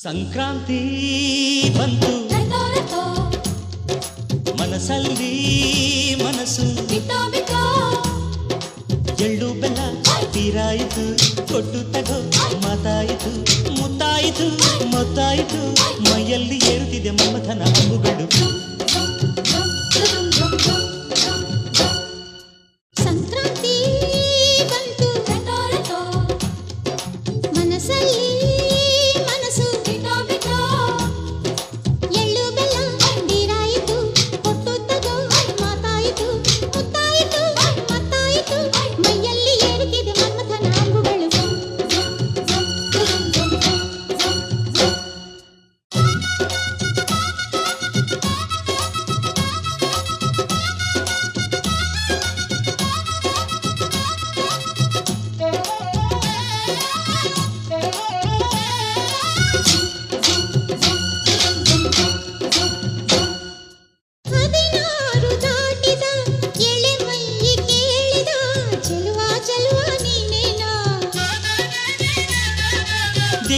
ಸಂಕ್ರಾಂತಿ ಬಂತು ಮನಸ್ಸಲ್ಲಿ ಮನಸ್ಸು ಎಳ್ಳು ಬೆಲ್ಲ ತೀರಾಯಿತು ಕೊಟ್ಟು ತಗೋ ಮಾತಾಯಿತು ಮುತ್ತಾಯಿತು ಮೊತ್ತಾಯಿತು ಮೈಯಲ್ಲಿ ಏರುತ್ತಿದೆ ಮಮಥನ ಹಬ್ಬುಗಳು ಸಂಕ್ರಾಂತಿ ಬಂತು ಮನಸ್ಸಲ್ಲಿ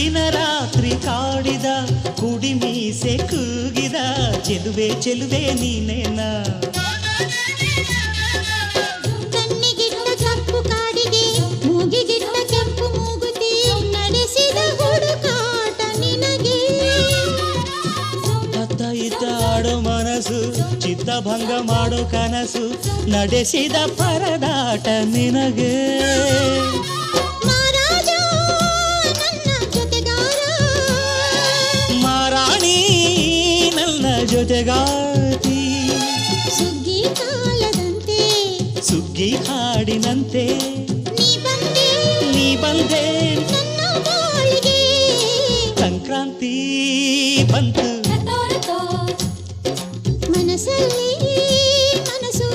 ದಿನ ರಾತ್ರಿ ಕಾಡಿದ ಕುಡಿ ಮೀಸೆ ಕೂಗಿದ ಚೆಲುವೆ ಚೆಲುವೆ ನೀನೇನ ಕಣ್ಣಿಗಿಟ್ಟ ಕಪ್ಪು ಕಾಡಿಗೆ ಮೂಗಿಗಿಟ್ಟ ಕೆಂಪು ಮೂಗುತಿ ನಡೆಸಿದ ಹುಡುಕಾಟ ನಿನಗೆ ಅತ್ತ ಇತ್ತ ಆಡೋ ಮನಸ್ಸು ಚಿತ್ತಭಂಗ ಮಾಡೋ ಕನಸು ನಡೆಸಿದ ಪರದಾಟ ನಿನಗೆ ಜೊತೆಗಾತಿ ಸುಗ್ಗಿ ಕಾಲದಂತೆ ಸುಗ್ಗಿ ಹಾಡಿನಂತೆ ನೀ ಬಂದೆ ನನ್ನ ಬಾಳಿಗೆ ಸಂಕ್ರಾಂತಿ ಬಂತು ಮನಸ್ಸಲ್ಲಿ ಮನಸ್ಸು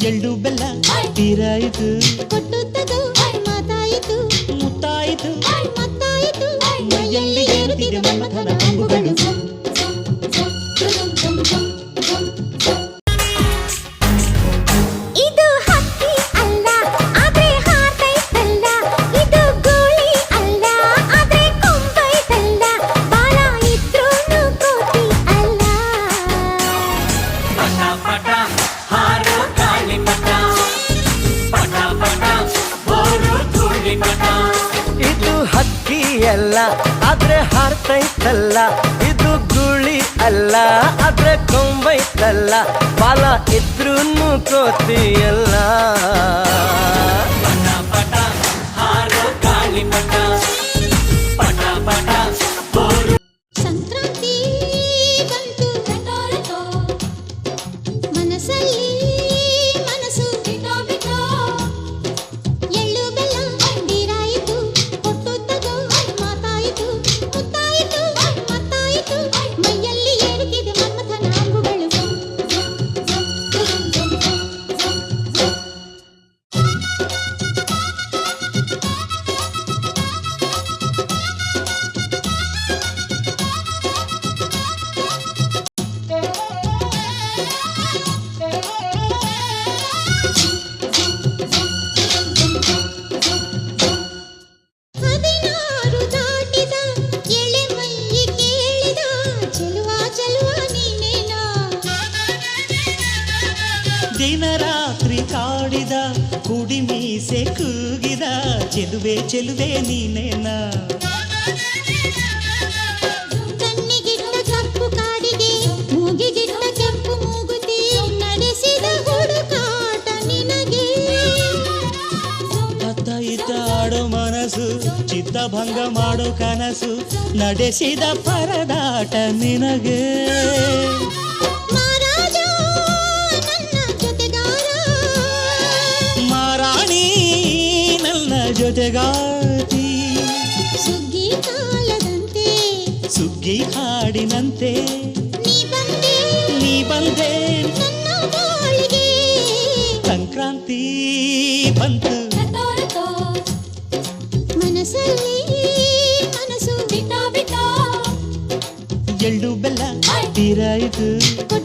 ಎಳ್ಳು ಬೆಲ್ಲ ತೀರಾಯಿತು ಕೊಟ್ಟು ತಗೋ ಮಾತಾಯಿತು ಮುತ್ತಾಯಿತು ಮತ್ತಾಯಿತು ಮೈಯಲ್ಲಿ ಏರುತ್ತಿದೆ ಮಮಥನ ಹಬ್ಬುಗಳು ಇದು ಹಕ್ಕಿ ಅಲ್ಲ ಆದ್ರೆ ಹಾರೈತಲ್ಲ ಇದು ಗೋಳಿ ಅಲ್ಲ ಆದ್ರೆ ಕೊಂಬೈತಲ್ಲ ಬಾಲ ಇದ್ರೂನು ಕೋತಿ ಅಲ್ಲ ಪಟ ಪಟ ಹಾರೋ ಗಾಳಿ ಪಟ ಪಟ ಪಟ ಬೋರು ಧೂಳಿ ಪಟ ಇದು ಹಕ್ಕಿ ಅಲ್ಲ ಆದ್ರೆ ಹಾರ್ತೈತಲ್ಲ ಇದು ಗುಳಿ ಅಲ್ಲ ಆದ್ರೆ ಕೊಂಬೈತಲ್ಲ ಬಾಲ ಇದ್ರೂನು ಕೋತಿಯಲ್ಲ ಪಟ ಪಟ ಹಾರೋ ಗಾಳಿ ಪಟ ಪಟ ಪಟ ಬೋರು ಸಂಕ್ರಾಂತಿ ಬಂತು ಮನಸ್ಸಲ್ಲಿ ಮನಸ್ಸು ಎಳ್ಳು ಬೆಲ್ಲ ತೀರಾಯಿತು ಕೊಟ್ಟು ತಗೋ ಮಾತಾಯಿತು ಮುತ್ತಾಯಿತು ಮತ್ತಾಯಿತು ಮೈಯಲ್ಲಿ ಏರುತ್ತಿದೆ ಮನ್ಮಥನ ಹಬ್ಬುಗಳು ಹದಿನಾರು ದಾಟಿದ ಎಳೆ ಮೈ ಕೇಳಿದ ಚೆಲುವ ಚೆಲುವ ನೀನೇನಾ ದಿನ ರಾತ್ರಿ ಕಾಡಿದ ಕುಡಿ ಮೀಸೆ ಕೂಗಿದ ಚೆಲುವೆ ಚೆಲುವೆ ನೀನೇನ ಕಣ್ಣಿಗಿಟ್ಟ ಕಪ್ಪು ಕಾಡಿಗೆ ಮೂಗಿಗಿಟ್ಟ ಕೆಂಪು ಮೂಗುತಿ ನಡೆಸಿದ ಹುಡುಕಾಟ ನಿನಗೆ ಅತ್ತ ಇತ್ತ ಆಡೋ ಮನಸ್ಸು ಚಿತ್ತಭಂಗ ಮಾಡೋ ಕನಸು ನಡೆಸಿದ ಪರದಾಟ ನಿನಗೆ ಮಹಾರಾಜ ನನ್ನ ಜೊತೆಗಾರ ಮಾರಾಣಿ ನನ್ನ ಜೊತೆಗಾತಿ ಸುಗ್ಗಿ ಕಾಲದಂತೆ ಸುಗ್ಗಿ ಹಾಡಿನಂತೆ ನೀ ಬಂದೆ ನನ್ನ ಬಾಳಿಗೆ ಸಂಕ್ರಾಂತಿ ಬಂತು ಮನಸ್ಸಲ್ಲಿ ಮನಸ್ಸು ಎಳ್ಳು ಬೆಲ್ಲ ತೀರಾಯಿತು ಕೊಟ್ಟು